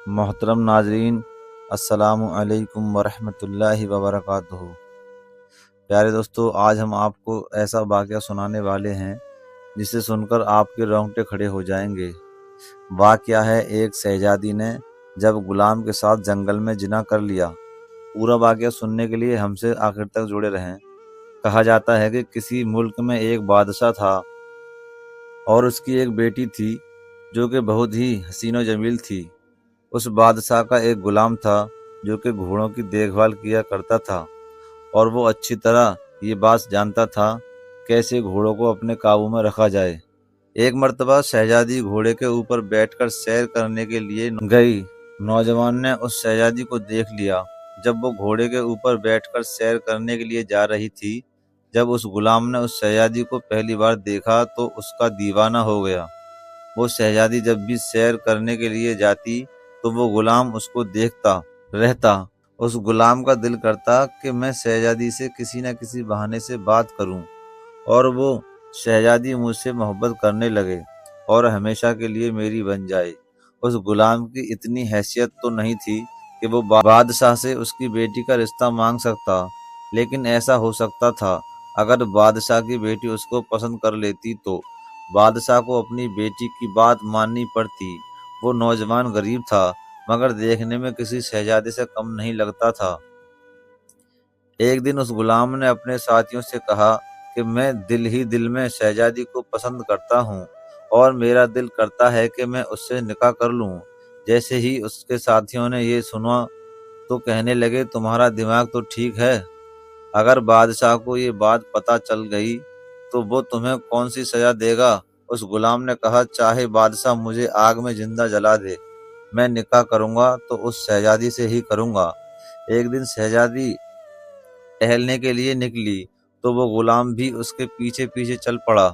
محترم ناظرین، السلام علیکم ورحمۃ اللہ وبرکاتہ۔ پیارے دوستو، آج ہم آپ کو ایسا واقعہ سنانے والے ہیں جسے سن کر آپ کے رونگٹے کھڑے ہو جائیں گے۔ واقعہ ہے ایک شہزادی نے جب غلام کے ساتھ جنگل میں زنا کر لیا۔ پورا واقعہ سننے کے لیے ہم سے آخر تک جڑے رہیں۔ کہا جاتا ہے کہ کسی ملک میں ایک بادشاہ تھا اور اس کی ایک بیٹی تھی جو کہ بہت ہی حسین و جمیل تھی۔ اس بادشاہ کا ایک غلام تھا جو کہ گھوڑوں کی دیکھ بھال کیا کرتا تھا اور وہ اچھی طرح یہ بات جانتا تھا کیسے گھوڑوں کو اپنے قابو میں رکھا جائے۔ ایک مرتبہ شہزادی گھوڑے کے اوپر بیٹھ کر سیر کرنے کے لیے گئی۔ نوجوان نے اس شہزادی کو دیکھ لیا۔ جب وہ گھوڑے کے اوپر بیٹھ کر سیر کرنے کے لیے جا رہی تھی، جب اس غلام نے اس شہزادی کو پہلی بار دیکھا تو اس کا دیوانہ ہو گیا۔ وہ شہزادی جب بھی سیر کرنے کے لیے جاتی تو وہ غلام اس کو دیکھتا رہتا۔ اس غلام کا دل کرتا کہ میں شہزادی سے کسی نہ کسی بہانے سے بات کروں اور وہ شہزادی مجھ سے محبت کرنے لگے اور ہمیشہ کے لیے میری بن جائے۔ اس غلام کی اتنی حیثیت تو نہیں تھی کہ وہ بادشاہ سے اس کی بیٹی کا رشتہ مانگ سکتا، لیکن ایسا ہو سکتا تھا اگر بادشاہ کی بیٹی اس کو پسند کر لیتی تو بادشاہ کو اپنی بیٹی کی بات ماننی پڑتی۔ وہ نوجوان غریب تھا مگر دیکھنے میں کسی شہزادے سے کم نہیں لگتا تھا۔ ایک دن اس غلام نے اپنے ساتھیوں سے کہا کہ میں دل ہی دل میں شہزادی کو پسند کرتا ہوں اور میرا دل کرتا ہے کہ میں اس سے نکاح کر لوں۔ جیسے ہی اس کے ساتھیوں نے یہ سنا تو کہنے لگے، تمہارا دماغ تو ٹھیک ہے، اگر بادشاہ کو یہ بات پتہ چل گئی تو وہ تمہیں کون سی سزا دے گا؟ اس غلام نے کہا، چاہے بادشاہ مجھے آگ میں زندہ جلا دے، میں نکاح کروں گا تو اس شہزادی سے ہی کروں گا۔ ایک دن شہزادی ٹہلنے کے لیے نکلی تو وہ غلام بھی اس کے پیچھے پیچھے چل پڑا۔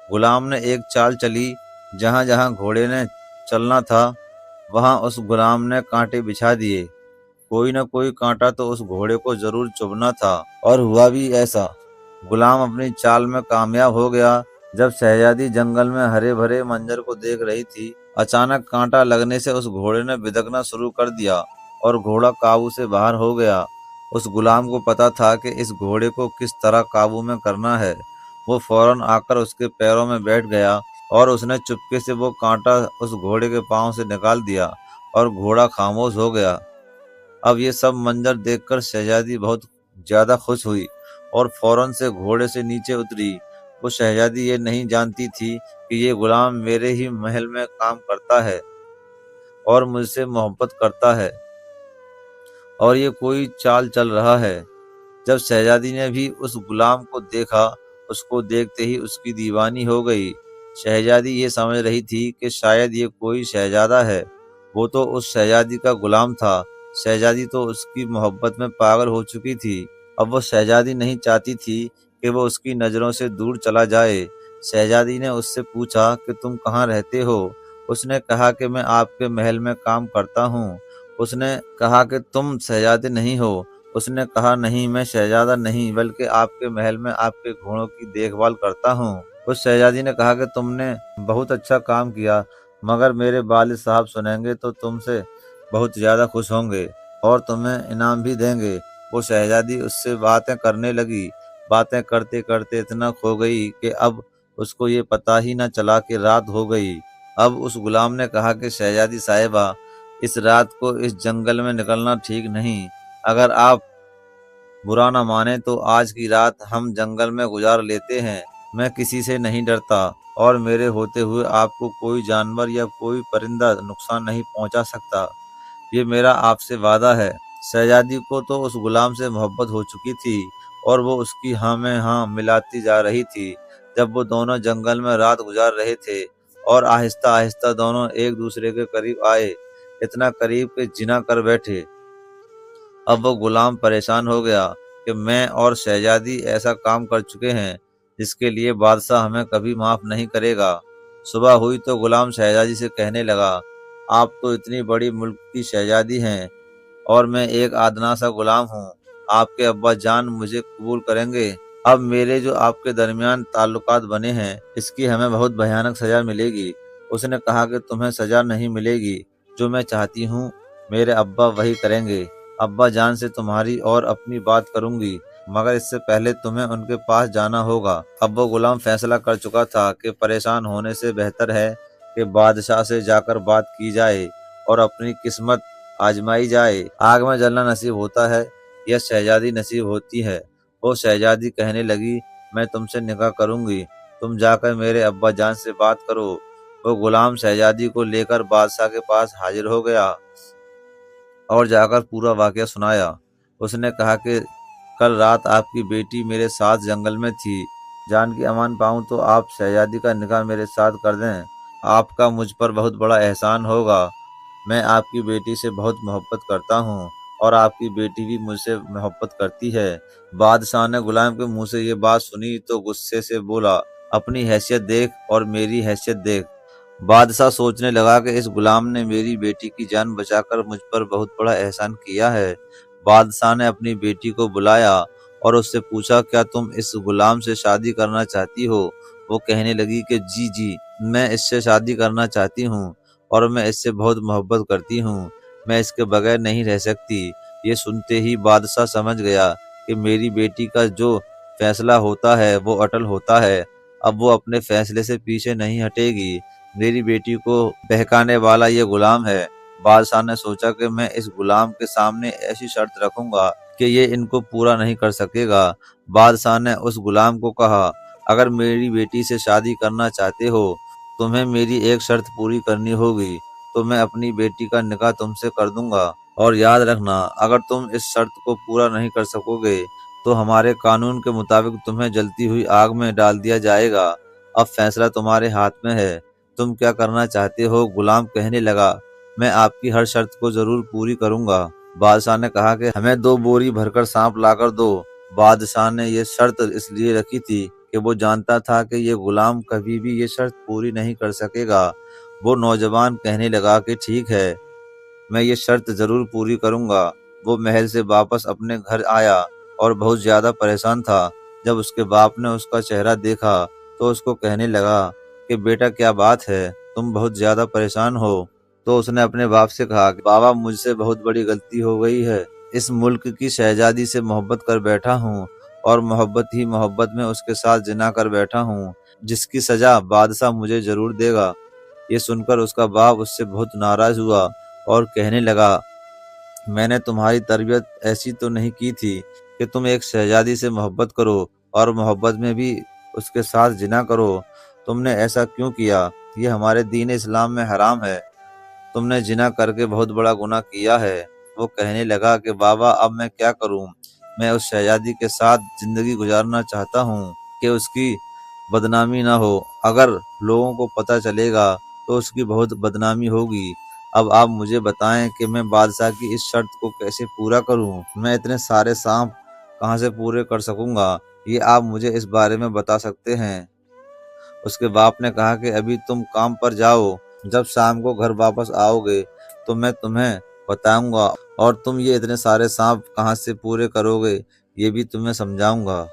غلام نے ایک چال چلی، جہاں جہاں گھوڑے نے چلنا تھا وہاں اس غلام نے کانٹے بچھا دیے۔ کوئی نہ کوئی کانٹا تو اس گھوڑے کو ضرور چبھنا تھا، اور ہوا بھی ایسا۔ غلام اپنی چال میں کامیاب ہو گیا۔ جب شہزادی جنگل میں ہرے بھرے منظر کو دیکھ رہی تھی، اچانک کانٹا لگنے سے اس گھوڑے نے بدکنا شروع کر دیا اور گھوڑا قابو سے باہر ہو گیا۔ اس غلام کو پتا تھا کہ اس گھوڑے کو کس طرح قابو میں کرنا ہے۔ وہ فوراً آ کر اس کے پیروں میں بیٹھ گیا اور اس نے چپکے سے وہ کانٹا اس گھوڑے کے پاؤں سے نکال دیا اور گھوڑا خاموش ہو گیا۔ اب یہ سب منظر دیکھ کر شہزادی بہت زیادہ خوش ہوئی اور فوراً سے گھوڑے سے نیچے اتری۔ وہ شہزادی یہ نہیں جانتی تھی کہ یہ غلام میرے ہی محل میں کام کرتا ہے اور مجھ سے محبت کرتا ہے اور یہ کوئی چال چل رہا ہے۔ جب شہزادی نے بھی اس غلام کو دیکھا، اس کو دیکھتے ہی اس کی دیوانی ہو گئی۔ شہزادی یہ سمجھ رہی تھی کہ شاید یہ کوئی شہزادہ ہے، وہ تو اس شہزادی کا غلام تھا۔ شہزادی تو اس کی محبت میں پاگل ہو چکی تھی۔ اب وہ شہزادی نہیں چاہتی تھی کہ وہ اس کی نظروں سے دور چلا جائے۔ شہزادی نے اس سے پوچھا کہ تم کہاں رہتے ہو؟ اس نے کہا کہ میں آپ کے محل میں کام کرتا ہوں۔ اس نے کہا کہ تم شہزادے نہیں ہو؟ اس نے کہا نہیں، میں شہزادہ نہیں بلکہ آپ کے محل میں آپ کے گھوڑوں کی دیکھ بھال کرتا ہوں۔ اس شہزادی نے کہا کہ تم نے بہت اچھا کام کیا، مگر میرے والد صاحب سنیں گے تو تم سے بہت زیادہ خوش ہوں گے اور تمہیں انعام بھی دیں گے۔ وہ شہزادی اس سے باتیں کرنے لگی۔ باتیں کرتے کرتے اتنا کھو گئی کہ اب اس کو یہ پتہ ہی نہ چلا کہ رات ہو گئی۔ اب اس غلام نے کہا کہ شہزادی صاحبہ، اس رات کو اس جنگل میں نکلنا ٹھیک نہیں۔ اگر آپ برا نہ مانیں تو آج کی رات ہم جنگل میں گزار لیتے ہیں۔ میں کسی سے نہیں ڈرتا اور میرے ہوتے ہوئے آپ کو کوئی جانور یا کوئی پرندہ نقصان نہیں پہنچا سکتا، یہ میرا آپ سے وعدہ ہے۔ شہزادی کو تو اس غلام سے محبت ہو چکی تھی اور وہ اس کی ہاں میں ہاں ملاتی جا رہی تھی۔ جب وہ دونوں جنگل میں رات گزار رہے تھے اور آہستہ آہستہ دونوں ایک دوسرے کے قریب آئے، اتنا قریب کہ زنا کر بیٹھے۔ اب وہ غلام پریشان ہو گیا کہ میں اور شہزادی ایسا کام کر چکے ہیں جس کے لیے بادشاہ ہمیں کبھی معاف نہیں کرے گا۔ صبح ہوئی تو غلام شہزادی سے کہنے لگا، آپ تو اتنی بڑی ملک کی شہزادی ہیں اور میں ایک ادنا سا غلام ہوں، آپ کے ابا جان مجھے قبول کریں گے؟ اب میرے جو آپ کے درمیان تعلقات بنے ہیں، اس کی ہمیں بہت بھیانک سزا ملے گی۔ اس نے کہا کہ تمہیں سزا نہیں ملے گی، جو میں چاہتی ہوں میرے ابا وہی کریں گے۔ ابا جان سے تمہاری اور اپنی بات کروں گی، مگر اس سے پہلے تمہیں ان کے پاس جانا ہوگا۔ اب وہ غلام فیصلہ کر چکا تھا کہ پریشان ہونے سے بہتر ہے کہ بادشاہ سے جا کر بات کی جائے اور اپنی قسمت آزمائی جائے۔ آگ میں جلنا نصیب ہوتا ہے یا شہزادی نصیب ہوتی ہے۔ وہ شہزادی کہنے لگی، میں تم سے نکاح کروں گی، تم جا کر میرے ابا جان سے بات کرو۔ وہ غلام شہزادی کو لے کر بادشاہ کے پاس حاضر ہو گیا اور جا کر پورا واقعہ سنایا۔ اس نے کہا کہ کل رات آپ کی بیٹی میرے ساتھ جنگل میں تھی، جان کی امان پاؤں تو آپ شہزادی کا نکاح میرے ساتھ کر دیں، آپ کا مجھ پر بہت بڑا احسان ہوگا۔ میں آپ کی بیٹی سے بہت محبت کرتا ہوں اور آپ کی بیٹی بھی مجھ سے محبت کرتی ہے۔ بادشاہ نے غلام کے منہ سے یہ بات سنی تو غصے سے بولا، اپنی حیثیت دیکھ اور میری حیثیت دیکھ۔ بادشاہ سوچنے لگا کہ اس غلام نے میری بیٹی کی جان بچا کر مجھ پر بہت بڑا احسان کیا ہے۔ بادشاہ نے اپنی بیٹی کو بلایا اور اس سے پوچھا، کیا تم اس غلام سے شادی کرنا چاہتی ہو؟ وہ کہنے لگی کہ جی میں اس سے شادی کرنا چاہتی ہوں اور میں اس سے بہت محبت کرتی ہوں، میں اس کے بغیر نہیں رہ سکتی۔ یہ سنتے ہی بادشاہ سمجھ گیا کہ میری بیٹی کا جو فیصلہ ہوتا ہے وہ اٹل ہوتا ہے، اب وہ اپنے فیصلے سے پیچھے نہیں ہٹے گی۔ میری بیٹی کو بہکانے والا یہ غلام ہے۔ بادشاہ نے سوچا کہ میں اس غلام کے سامنے ایسی شرط رکھوں گا کہ یہ ان کو پورا نہیں کر سکے گا۔ بادشاہ نے اس غلام کو کہا، اگر میری بیٹی سے شادی کرنا چاہتے ہو تمہیں میری ایک شرط پوری کرنی ہوگی، تو میں اپنی بیٹی کا نکاح تم سے کر دوں گا، اور یاد رکھنا اگر تم اس شرط کو پورا نہیں کر سکو گے تو ہمارے قانون کے مطابق تمہیں جلتی ہوئی آگ میں ڈال دیا جائے گا۔ اب فیصلہ تمہارے ہاتھ میں ہے، تم کیا کرنا چاہتے ہو؟ غلام کہنے لگا، میں آپ کی ہر شرط کو ضرور پوری کروں گا۔ بادشاہ نے کہا کہ ہمیں 2 بوری بھر کر سانپ لا کر دو۔ بادشاہ نے یہ شرط اس لیے رکھی تھی کہ وہ جانتا تھا کہ یہ غلام کبھی بھی یہ شرط پوری نہیں کر سکے گا۔ وہ نوجوان کہنے لگا کہ ٹھیک ہے، میں یہ شرط ضرور پوری کروں گا۔ وہ محل سے واپس اپنے گھر آیا اور بہت زیادہ پریشان تھا۔ جب اس کے باپ نے اس کا چہرہ دیکھا تو اس کو کہنے لگا کہ بیٹا کیا بات ہے، تم بہت زیادہ پریشان ہو؟ تو اس نے اپنے باپ سے کہا کہ بابا مجھ سے بہت بڑی غلطی ہو گئی ہے، اس ملک کی شہزادی سے محبت کر بیٹھا ہوں اور محبت ہی محبت میں اس کے ساتھ زنا کر بیٹھا ہوں، جس کی سزا بادشاہ مجھے ضرور دے گا۔ یہ سن کر اس کا باپ اس سے بہت ناراض ہوا اور کہنے لگا، میں نے تمہاری تربیت ایسی تو نہیں کی تھی کہ تم ایک شہزادی سے محبت کرو اور محبت میں بھی اس کے ساتھ زنا کرو۔ تم نے ایسا کیوں کیا؟ یہ ہمارے دین اسلام میں حرام ہے، تم نے زنا کر کے بہت بڑا گناہ کیا ہے۔ وہ کہنے لگا کہ بابا اب میں کیا کروں، میں اس شہزادی کے ساتھ زندگی گزارنا چاہتا ہوں کہ اس کی بدنامی نہ ہو، اگر لوگوں کو پتہ چلے گا تو اس کی بہت بدنامی ہوگی۔ اب آپ مجھے بتائیں کہ میں بادشاہ کی اس شرط کو کیسے پورا کروں؟ میں اتنے سارے سانپ کہاں سے پورے کر سکوں گا؟ یہ آپ مجھے اس بارے میں بتا سکتے ہیں؟ اس کے باپ نے کہا کہ ابھی تم کام پر جاؤ، جب شام کو گھر واپس آؤ گے تو میں تمہیں بتاؤں گا اور تم یہ اتنے سارے سانپ کہاں سے پورے کرو گے یہ بھی تمہیں سمجھاؤں گا۔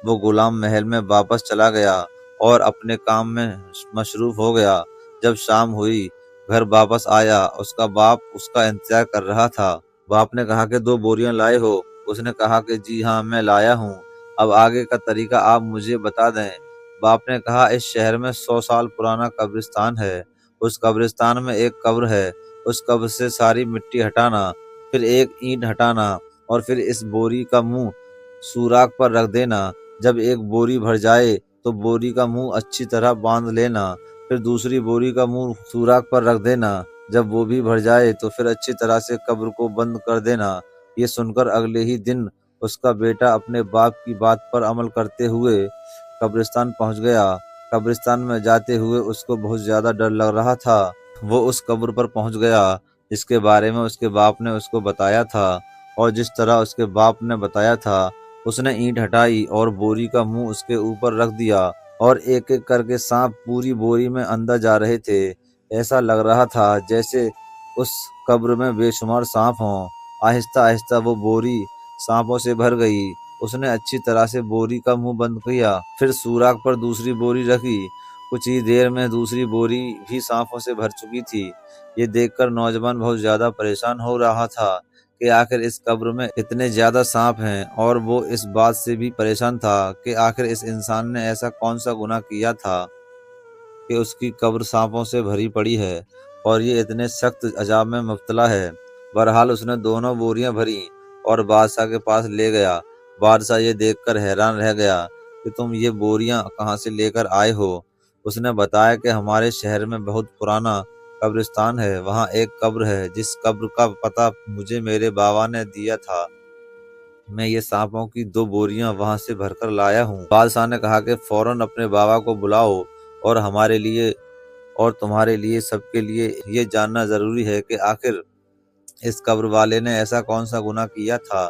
وہ غلام محل میں واپس چلا گیا اور اپنے کام میں مصروف ہو گیا۔ جب شام ہوئی گھر واپس آیا، اس کا باپ اس کا انتظار کر رہا تھا۔ باپ نے کہا کہ 2 بوریاں لائے ہو؟ اس نے کہا کہ جی ہاں میں لایا ہوں، اب آگے کا طریقہ آپ مجھے بتا دیں۔ باپ نے کہا، اس شہر میں 100 سال پرانا قبرستان ہے، اس قبرستان میں ایک قبر ہے، اس قبر سے ساری مٹی ہٹانا، پھر ایک اینٹ ہٹانا اور پھر اس بوری کا منہ سوراخ پر رکھ دینا۔ جب ایک بوری بھر جائے تو بوری کا منہ اچھی طرح باندھ لینا، پھر دوسری بوری کا منہ سوراخ پر رکھ دینا، جب وہ بھی بھر جائے تو پھر اچھی طرح سے قبر کو بند کر دینا۔ یہ سن کر اگلے ہی دن اس کا بیٹا اپنے باپ کی بات پر عمل کرتے ہوئے قبرستان پہنچ گیا۔ قبرستان میں جاتے ہوئے اس کو بہت زیادہ ڈر لگ رہا تھا۔ وہ اس قبر پر پہنچ گیا جس کے بارے میں اس کے باپ نے اس کو بتایا تھا، اور جس طرح اس کے باپ نے بتایا تھا اس نے اینٹ ہٹائی اور بوری کا منہ اس کے اوپر رکھ دیا، اور ایک ایک کر کے سانپ پوری بوری میں اندر جا رہے تھے۔ ایسا لگ رہا تھا جیسے اس قبر میں بے شمار سانپ ہوں۔ آہستہ آہستہ وہ بوری سانپوں سے بھر گئی۔ اس نے اچھی طرح سے بوری کا منہ بند کیا، پھر سوراخ پر دوسری بوری رکھی کچھ ہی دیر میں دوسری بوری بھی سانپوں سے بھر چکی تھی۔ یہ دیکھ کر نوجوان بہت زیادہ پریشان ہو رہا تھا کہ آخر اس قبر میں اتنے زیادہ سانپ ہیں، اور وہ اس بات سے بھی پریشان تھا کہ آخر اس انسان نے ایسا کون سا گناہ کیا تھا کہ اس کی قبر سانپوں سے بھری پڑی ہے اور یہ اتنے سخت عذاب میں مبتلا ہے۔ بہرحال اس نے دونوں بوریاں بھری اور بادشاہ کے پاس لے گیا۔ بادشاہ یہ دیکھ کر حیران رہ گیا کہ تم یہ بوریاں کہاں سے لے کر آئے ہو؟ اس نے بتایا کہ ہمارے شہر میں بہت پرانا قبرستان ہے، وہاں ایک قبر ہے جس قبر کا پتہ مجھے میرے بابا نے دیا تھا، میں یہ سانپوں کی 2 بوریاں وہاں سے بھر کر لایا ہوں۔ بادشاہ نے کہا کہ فوراً اپنے بابا کو بلاؤ، اور ہمارے لیے اور تمہارے لیے سب کے لیے یہ جاننا ضروری ہے کہ آخر اس قبر والے نے ایسا کون سا گناہ کیا تھا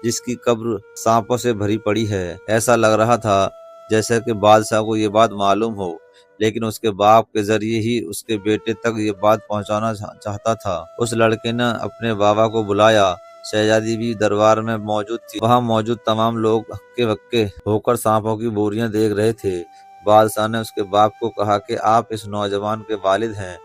جس کی قبر سانپوں سے بھری پڑی ہے۔ ایسا لگ رہا تھا جیسے کہ بادشاہ کو یہ بات معلوم ہو، لیکن اس کے باپ کے ذریعے ہی اس کے بیٹے تک یہ بات پہنچانا چاہتا تھا۔ اس لڑکے نے اپنے بابا کو بلایا۔ شہزادی بھی دربار میں موجود تھی۔ وہاں موجود تمام لوگ ہکے بکے ہو کر سانپوں کی بوریاں دیکھ رہے تھے۔ بادشاہ نے اس کے باپ کو کہا کہ آپ اس نوجوان کے والد ہیں؟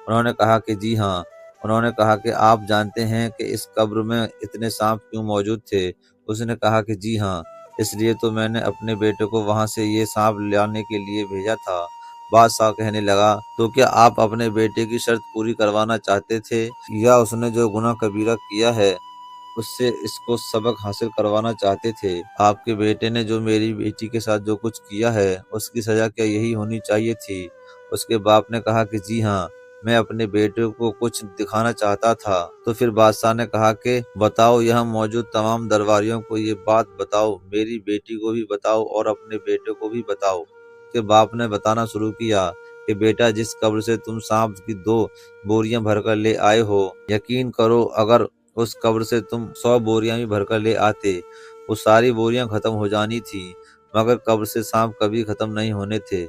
انہوں نے کہا کہ جی ہاں۔ انہوں نے کہا کہ آپ جانتے ہیں کہ اس قبر میں اتنے سانپ کیوں موجود تھے؟ اس نے کہا کہ جی ہاں، اس لیے تو میں نے اپنے بیٹے کو وہاں سے یہ سانپ لانے کے لیے بھیجا تھا۔ بادشاہ کہنے لگا، تو کیا آپ اپنے بیٹے کی شرط پوری کروانا چاہتے تھے، یا اس نے جو گناہ کبیرہ کیا ہے اس سے اس کو سبق حاصل کروانا چاہتے تھے؟ آپ کے بیٹے نے جو میری بیٹی کے ساتھ جو کچھ کیا ہے اس کی سزا کیا یہی ہونی چاہیے تھی؟ اس کے باپ نے کہا کہ جی ہاں، میں اپنے بیٹے کو کچھ دکھانا چاہتا تھا۔ تو پھر بادشاہ نے کہا کہ بتاؤ، یہاں موجود تمام درباریوں کو یہ بات بتاؤ، میری بیٹی کو بھی بتاؤ اور اپنے بیٹے کو بھی بتاؤ۔ کہ باپ نے بتانا شروع کیا کہ بیٹا، جس قبر سے تم سانپ کی 2 بوریاں بھر کر لے آئے ہو، یقین کرو اگر اس قبر سے تم 100 بوریاں بھی بھر کر لے آتے، وہ ساری بوریاں ختم ہو جانی تھی، مگر قبر سے سانپ کبھی ختم نہیں ہونے تھے،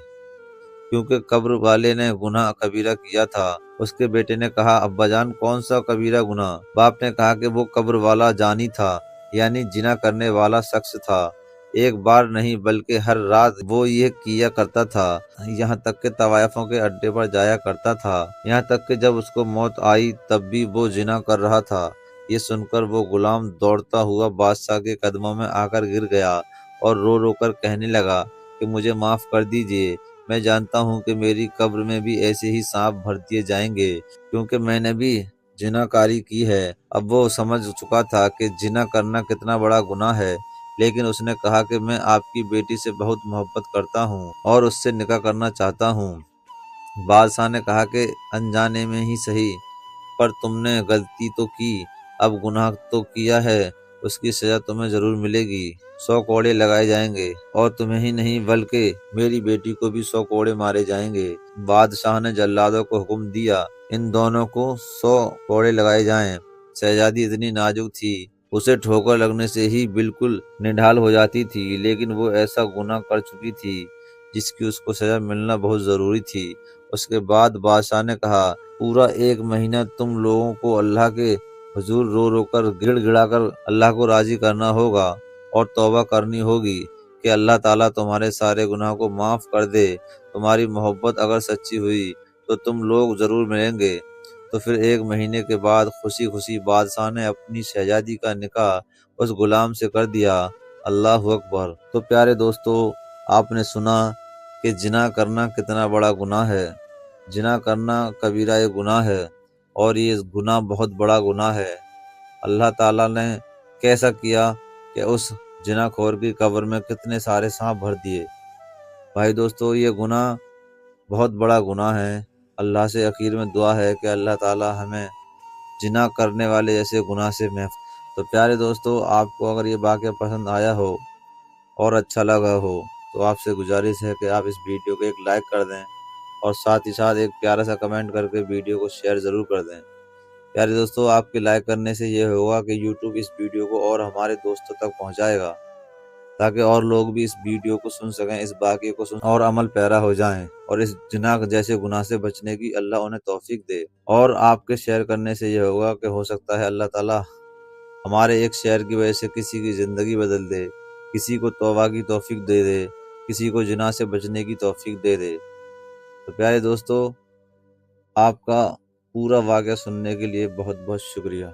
کیونکہ قبر والے نے گناہ کبیرہ کیا تھا۔ اس کے بیٹے نے کہا، ابا جان، کون سا کبیرہ گناہ؟ باپ نے کہا کہ وہ قبر والا جانی تھا، یعنی زنا کرنے والا شخص تھا۔ ایک بار نہیں بلکہ ہر رات وہ یہ کیا کرتا تھا، یہاں تک کہ طوائفوں کے اڈے پر جایا کرتا تھا، یہاں تک کہ جب اس کو موت آئی تب بھی وہ زنا کر رہا تھا۔ یہ سن کر وہ غلام دوڑتا ہوا بادشاہ کے قدموں میں آ کر گر گیا اور رو رو کر کہنے لگا کہ مجھے معاف کر دیجیے، میں جانتا ہوں کہ میری قبر میں بھی ایسے ہی سانپ بھر دیے جائیں گے، کیونکہ میں نے بھی زنا کاری کی ہے۔ اب وہ سمجھ چکا تھا کہ زنا کرنا کتنا بڑا گناہ ہے، لیکن اس نے کہا کہ میں آپ کی بیٹی سے بہت محبت کرتا ہوں اور اس سے نکاح کرنا چاہتا ہوں۔ بادشاہ نے کہا کہ انجانے میں ہی صحیح، پر تم نے غلطی تو کی، اب گناہ تو کیا ہے، اس کی سزا تمہیں ضرور ملے گی۔ 100 کوڑے لگائے جائیں گے، اور تمہیں ہی نہیں بلکہ میری بیٹی کو بھی 100 کوڑے مارے جائیں گے۔ بادشاہ نے جلادوں کو حکم دیا، ان دونوں کو 100 کوڑے لگائے جائیں۔ شہزادی اتنی نازک تھی، اسے ٹھوکر لگنے سے ہی بالکل نڈھال ہو جاتی تھی، لیکن وہ ایسا گناہ کر چکی تھی جس کی اس کو سزا ملنا بہت ضروری تھی۔ اس کے بعد بادشاہ نے کہا، پورا 1 مہینہ تم لوگوں کو اللہ کے حضور رو رو کر گڑ گڑا کر اللہ کو راضی کرنا ہوگا اور توبہ کرنی ہوگی کہ اللہ تعالیٰ تمہارے سارے گناہ کو معاف کر دے۔ تمہاری محبت اگر سچی ہوئی تو تم لوگ ضرور ملیں گے۔ تو پھر 1 مہینے کے بعد خوشی خوشی بادشاہ نے اپنی شہزادی کا نکاح اس غلام سے کر دیا۔ اللہ اکبر۔ تو پیارے دوستو، آپ نے سنا کہ زنا کرنا کتنا بڑا گناہ ہے۔ زنا کرنا کبیرہ گناہ ہے، اور یہ گناہ بہت بڑا گناہ ہے۔ اللہ تعالیٰ نے کیسا کیا کہ اس زنا خور کی قبر میں کتنے سارے سانپ بھر دیے۔ بھائی دوستو، یہ گناہ بہت بڑا گناہ ہے۔ اللہ سے اخیر میں دعا ہے کہ اللہ تعالیٰ ہمیں زنا کرنے والے جیسے گناہ سے محفوظ۔ تو پیارے دوستو، آپ کو اگر یہ واقعہ پسند آیا ہو اور اچھا لگا ہو تو آپ سے گزارش ہے کہ آپ اس ویڈیو کو ایک لائک کر دیں، اور ساتھ ہی ساتھ ایک پیارا سا کمنٹ کر کے ویڈیو کو شیئر ضرور کر دیں۔ پیارے دوستو، آپ کے لائک کرنے سے یہ ہوگا کہ یوٹیوب اس ویڈیو کو اور ہمارے دوستوں تک پہنچائے گا، تاکہ اور لوگ بھی اس ویڈیو کو سن سکیں، اس واقعے کو سن اور عمل پیرا ہو جائیں، اور اس زنا جیسے گناہ سے بچنے کی اللہ انہیں توفیق دے۔ اور آپ کے شیئر کرنے سے یہ ہوگا کہ ہو سکتا ہے اللہ تعالیٰ ہمارے ایک شیئر کی وجہ سے کسی کی زندگی بدل دے، کسی کو توبہ کی توفیق دے دے، کسی کو زنا سے بچنے کی توفیق دے دے۔ تو پیارے دوستو، آپ کا پورا واقعہ سننے کے لیے بہت بہت شکریہ۔